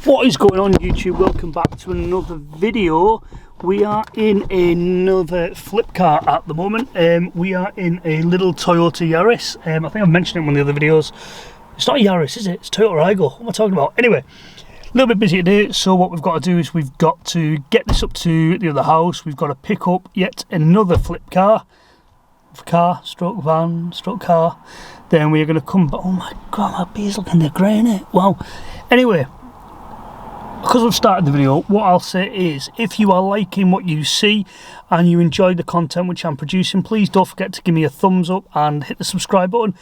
What is going on, YouTube? Welcome back to another video. We are in another flip car at the moment. We are in a little Toyota Yaris. I think I've mentioned it in one of the other videos. It's not a Yaris, is it? It's Toyota Aygo. What am I talking about? Anyway, a little bit busy today, so what we've got to do is we've got to get this up to the other house. We've got to pick up yet another flip car. Stroke van, stroke car. Then we're going to come back. Oh my god, my bee's looking the grey, innit? Wow. Anyway, because I've started the video, what I'll say is, if you are liking what you see and you enjoy the content which I'm producing, please don't forget to give me a thumbs up and hit the subscribe button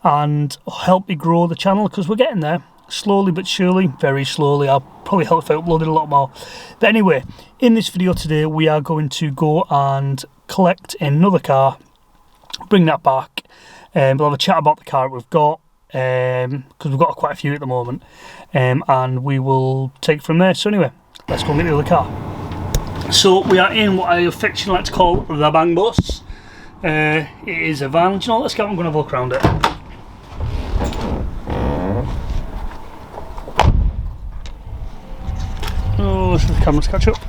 and help me grow the channel, because we're getting there. Slowly but surely, very slowly. I'll probably help if I upload it a lot more. But anyway, in this video today, we are going to go and collect another car, bring that back, and we'll have a chat about the car we've got, because we've got quite a few at the moment, and we will take from there. So anyway, let's go and get the other car. So we are in what I affectionately like to call the bang bus. It is a van. Do you know, let's go. I'm going to have a look around it. Oh, let's let the cameras catch up.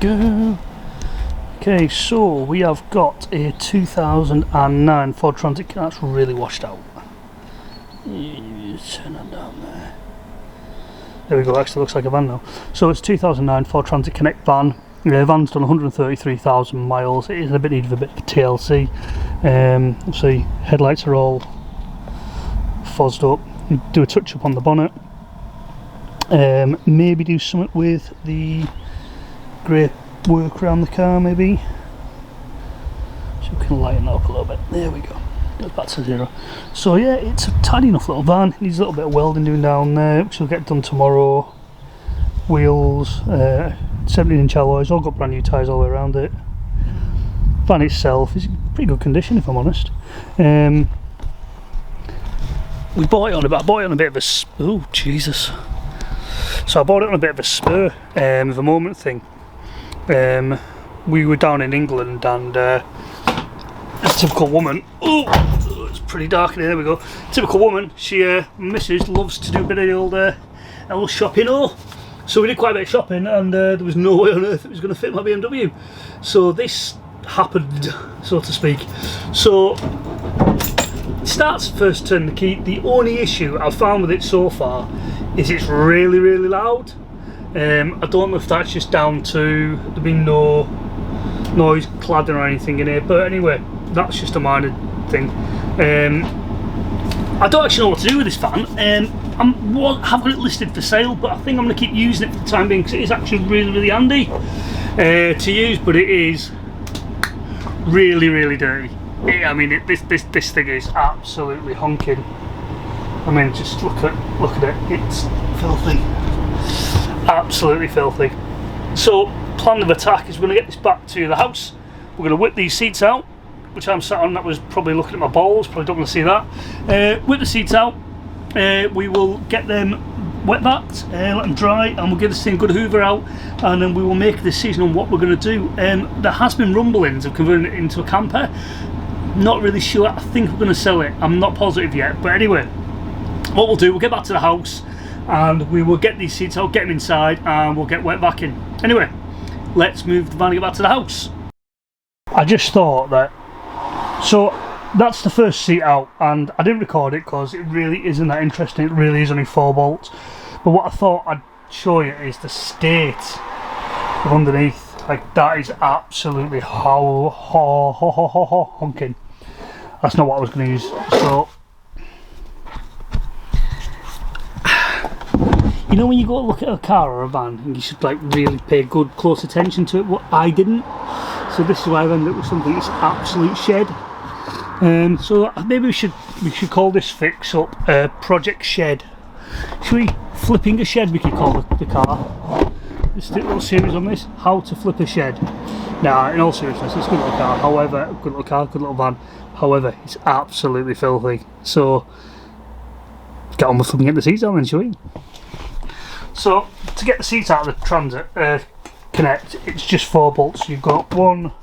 Go. Okay, so we have got a 2009 Ford Transit. That's really washed out. Turn it down there. There we go, actually looks like a van now. So it's 2009 Ford Transit Connect van. The van's done 133,000 miles. It is a bit needed a bit of TLC. See, headlights are all fuzzed up. Do a touch up on the bonnet. Maybe do something with the grey work around the car, maybe. So we can lighten that up a little bit. There we go. Goes back to zero. So yeah, it's a tidy enough little van. It needs a little bit of welding doing down there, which will get done tomorrow. Wheels, 17-inch alloys, all got brand new tyres all the way around it. Van itself is in pretty good condition, if I'm honest. We bought it on a bit of a oh Jesus. So I bought it on a bit of a spur, of a moment thing. We were down in England, and a typical woman, oh, it's pretty dark in here, there we go. Typical woman, she, Mrs. loves to do a bit of the old little shopping. So we did quite a bit of shopping, and there was no way on earth it was going to fit my BMW. So this happened, so to speak. So it starts first, turn the key. The only issue I've found with it so far is it's really, really loud. I don't know if that's just down to there being no noise cladding or anything in here, but anyway, that's just a minor thing. I don't actually know what to do with this van. I've got it listed for sale, but I think I'm going to keep using it for the time being, because it is actually really, really handy to use, but it is really, really dirty. I mean, this thing is absolutely honking. I mean, just look at it. It's filthy. Absolutely filthy. So plan of attack is we're going to get this back to the house. We're going to whip these seats out, which I'm sat on. That was probably looking at my balls, probably don't want to see that. Whip the seats out. We will get them wet backed, let them dry, and we'll give this thing a good hoover out, and then we will make a decision on what we're going to do. There has been rumblings of converting it into a camper. Not really sure. I think we're going to sell it. I'm not positive yet, but anyway, what we'll do, we'll get back to the house and we will get these seats out, get them inside, and we'll get wet back in. Anyway, let's move the van and get back to the house. I just thought that, so that's the first seat out, and I didn't record it because it really isn't that interesting. It really is only 4 bolts. But what I thought I'd show you is the state of underneath. Like, that is absolutely honking. That's not what I was going to use. So, you know when you go to look at a car or a van and you should like really pay good close attention to it? What I didn't. So this is why I've ended up with something that's absolute shed. So maybe we should call this fix up Project Shed. Should we flipping a shed? We could call the car. This little series on this, how to flip a shed. Now, in all seriousness, it's a good little car. However, good little van. However, it's absolutely filthy. So get on with flipping the seats out then, shall we? So to get the seats out of the Transit Connect, it's just 4 bolts. You've got one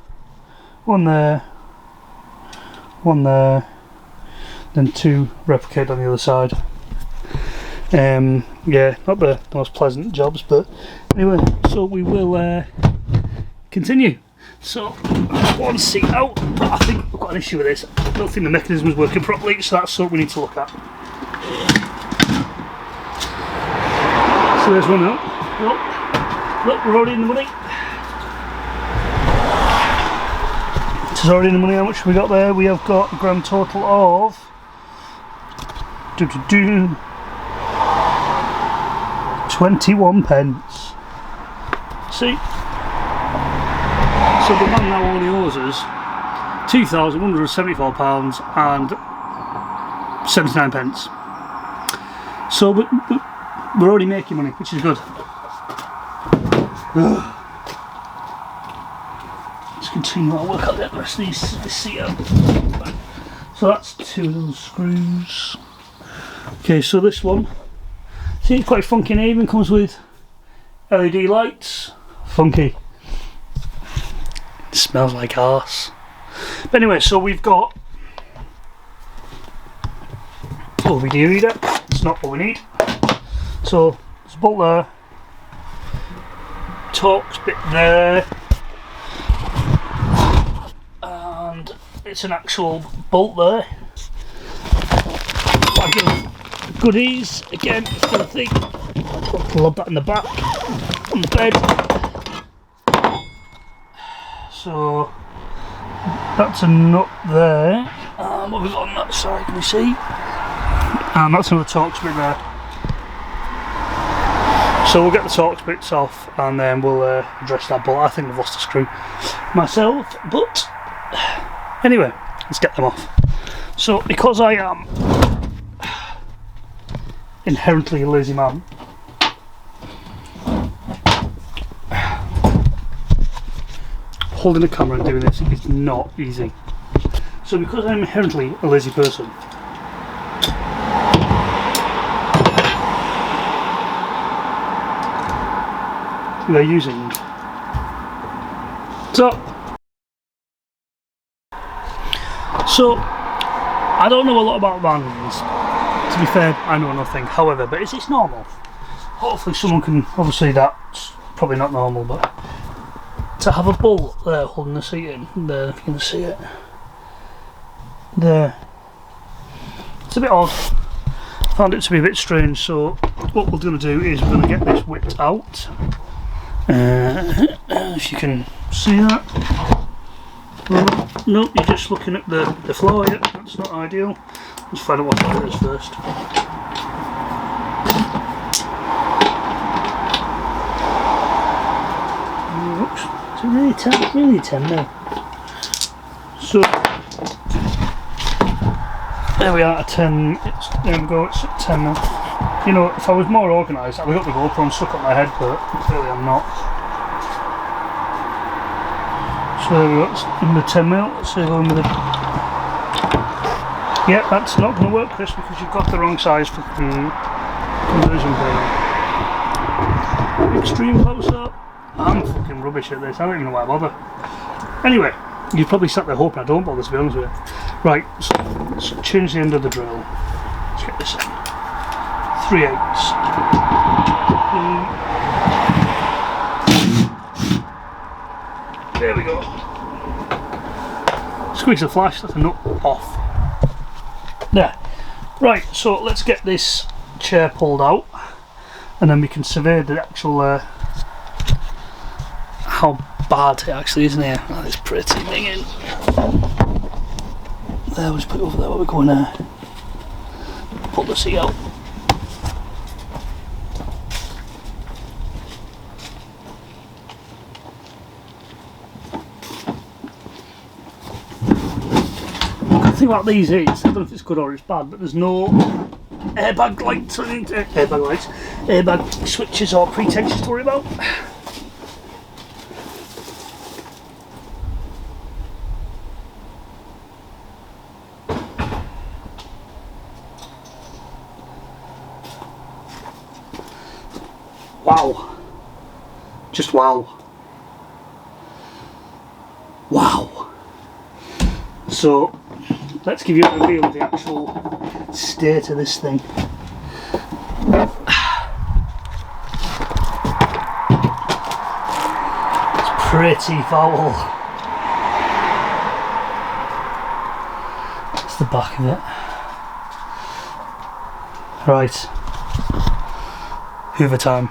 there, then 2 replicated on the other side. Yeah, not the most pleasant jobs, but anyway, so we will continue. So one seat out, but I think I've got an issue with this. I don't think the mechanism is working properly, so that's something we need to look at. So there's one out. Look, we're already in the money. This is already in the money. How much have we got there? We have got a grand total of 21 pence. See? So the man now only owes us £2,174 and 79 pence. So we're already making money, which is good. Let's continue our work out the rest of this seat out. So that's 2 of those screws. Okay, so this one, see, it's quite funky, and it even comes with LED lights. Funky. It smells like arse. But anyway, so we've got OBD reader. It's not what we need. So there's a bolt there, Torx bit there, and it's an actual bolt there. Bag of goodies, again, filthy. Lob that in the back, on the bed. So that's a nut there. What have we got on that side, can we see? And that's another Torx bit there. So we'll get the Torx bits off and then we'll address that bolt. I think I've lost a screw myself, but anyway, let's get them off. So because I am inherently a lazy man, holding a camera and doing this is not easy. So because I'm inherently a lazy person, we are using so I don't know a lot about vans. To be fair, I know nothing. However, but it's normal. Hopefully someone can, obviously that's probably not normal, but to have a bolt there holding the seat in, there, if you can see it, there, it's a bit odd. I found it to be a bit strange, so what we're going to do is we're going to get this whipped out. If you can see that. No, you're just looking at the floor, yeah, that's not ideal. Let's find out what it is first. Oops, it's really tender. So there we are at 10. There we go, it's at 10 now. You know, if I was more organised, I'd have got the GoPro and stuck up my head, but clearly I'm not. So there we go, it's under 10 mil. Let's see going with the. Yeah, that's not going to work, Chris, because you've got the wrong size for the conversion plate. Extreme close up. I'm fucking rubbish at this, I don't even know why I bother. Anyway, you've probably sat there hoping I don't bother, to be honest with you. Right, so let's change the end of the drill. Let's get this in. 3/8. There we go. Squeeze the flash, that's a nut off. There. Right, so let's get this chair pulled out and then we can survey the actual how bad it actually is in here. Oh, it's pretty minging. There, we'll just put it over there while we're going there. Pull the seat out. The thing about these is, I don't know if it's good or it's bad, but there's no airbag lights or anything, airbag switches or pre-tensions to worry about. Wow. Just wow. Wow. So, let's give you a reveal of the actual state of this thing. pretty foul. That's the back of it. Right, Hoover time.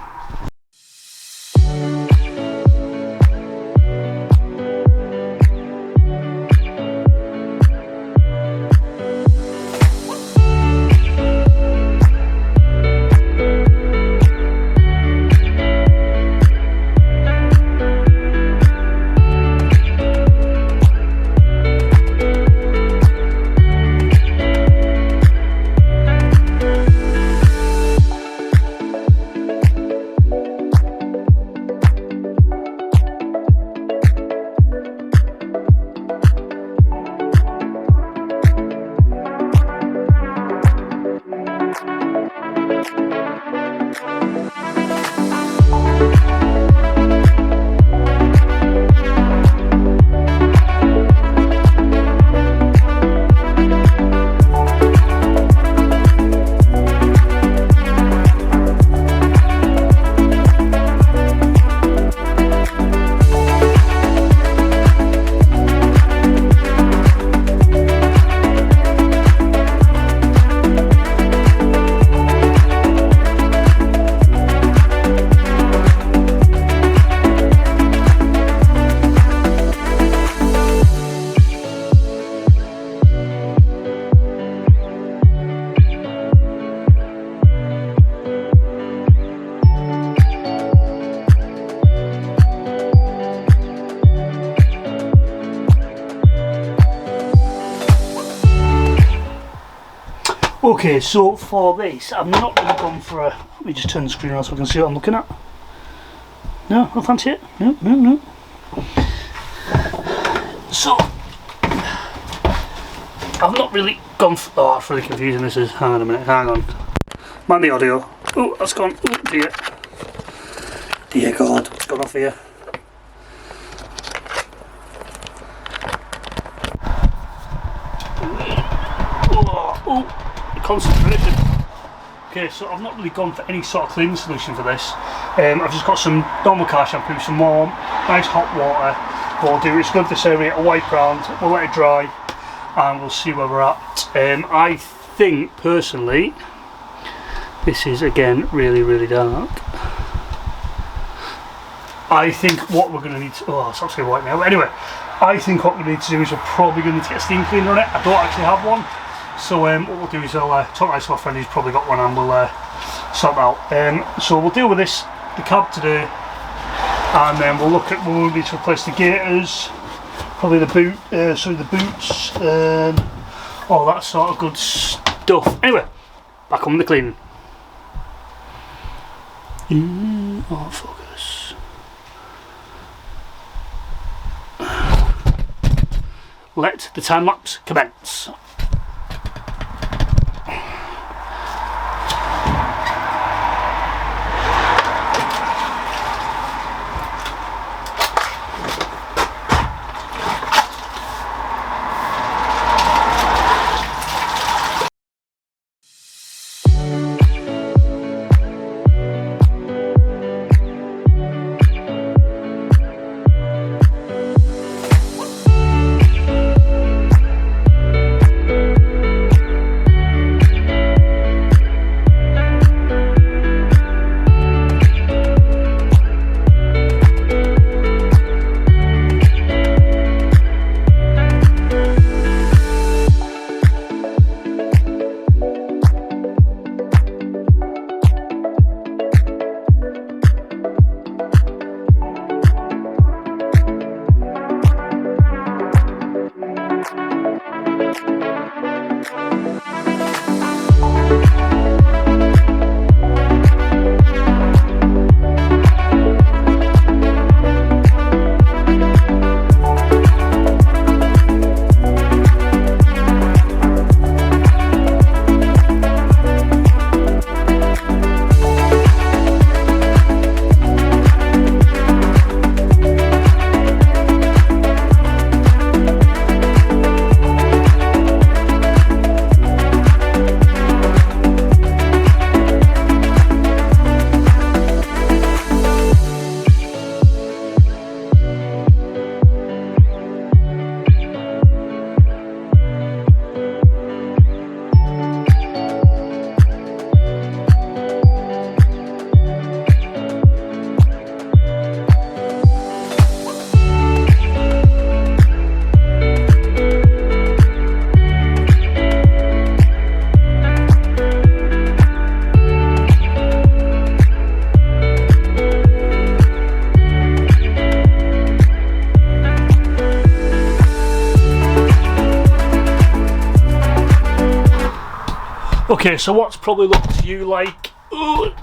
Okay, so for this, I'm not really gone for a. Let me just turn the screen around so I can see what I'm looking at. No, I fancy it. No. So, I've not really gone for. Oh, it's really confusing. This is. Hang on a minute. Hang on. Man, the audio. Oh, that's gone. Oh dear. Dear God, what's gone off here? Oh. Concentration. Okay, so I've not really gone for any sort of cleaning solution for this. I've just got some normal car shampoo, some warm, nice hot water. What we'll do is go to this area, a wipe round, we'll let it dry, and we'll see where we're at. I think, personally, this is again really dark. I think what we're going to need to, oh, it's actually white now, but anyway, I think what we need to do is we're probably going to get a steam cleaner on it. I don't actually have one. So what we'll do is I'll talk to my friend who's probably got one, and we'll sort that out. So we'll deal with this, the cab today, and then we'll look at, we'll need to replace the gaiters, probably the boots, all that sort of good stuff. Anyway, back on the cleaning. Oh, focus. Let the time lapse commence. Okay, so what's probably looked to you like a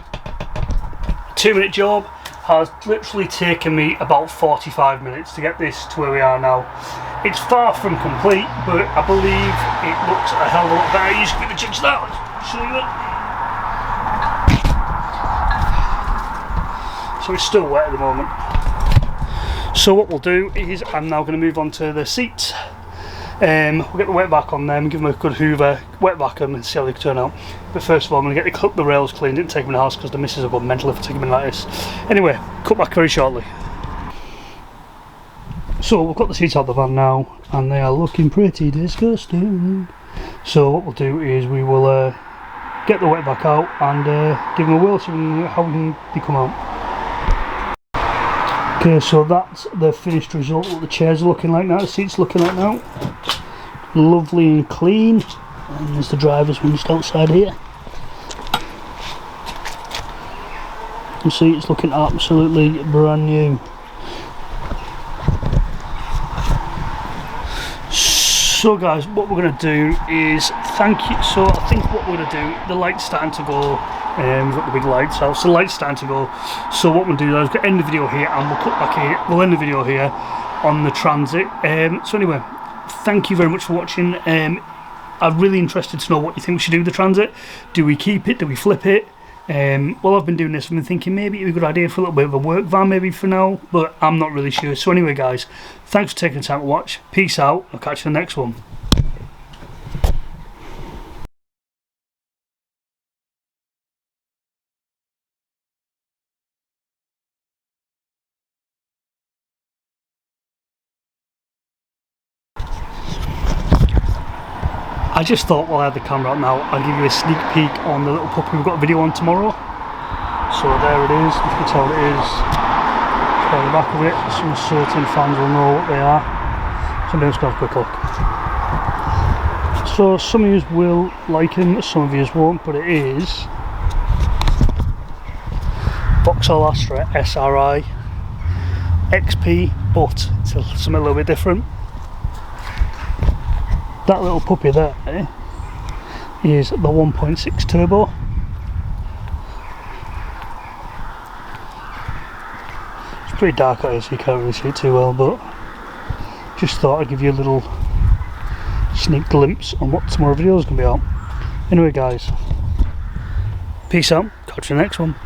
2-minute job has literally taken me about 45 minutes to get this to where we are now. It's far from complete, but I believe it looks a hell of a lot better. You just give me the chance of that. Let's show you it. So it's still wet at the moment. So what we'll do is I'm now going to move on to the seats. We'll get the wet back on them, give them a good hoover, wet back them and see how they turn out. But first of all I'm going to get the rails cleaned and take them in the house because the missus have got mental if I take them in like this. Anyway, cut back very shortly. So we've got the seats out of the van now and they are looking pretty disgusting. So what we'll do is we will get the wet back out and give them a whirl, see how they come out. Okay, so that's the finished result, what the chairs are looking like now, the seats are looking like now. Lovely and clean. And there's the driver's window outside here. You can see it's looking absolutely brand new. So guys, what we're going to do is thank you. So I think what we're going to do, the light's starting to go. We've got the big lights out, so the light's starting to go. So what we'll do is we'll end the video here and we'll cut back here. We'll end the video here on the Transit. So anyway, thank you very much for watching. I'm really interested to know what you think we should do with the Transit. Do we keep it? Do we flip it? Well, I've been doing this, I've been thinking maybe it'd be a good idea for a little bit of a work van maybe for now, but I'm not really sure. So anyway guys, thanks for taking the time to watch. Peace out, I'll catch you in the next one. I just thought while I had the camera out now, I'll give you a sneak peek on the little puppy we've got a video on tomorrow. So there it is, you can tell it is. By the back of it, some certain fans will know what they are. So I'm just going to have a quick look. So some of you will like him, some of you won't, but it is Vauxhall Astra SRI XP, but it's something a little bit different. That little puppy there is the 1.6 turbo. It's pretty dark out here so you can't really see it too well, but just thought I'd give you a little sneak glimpse on what tomorrow's video is going to be out. Anyway guys, peace out, catch you in the next one.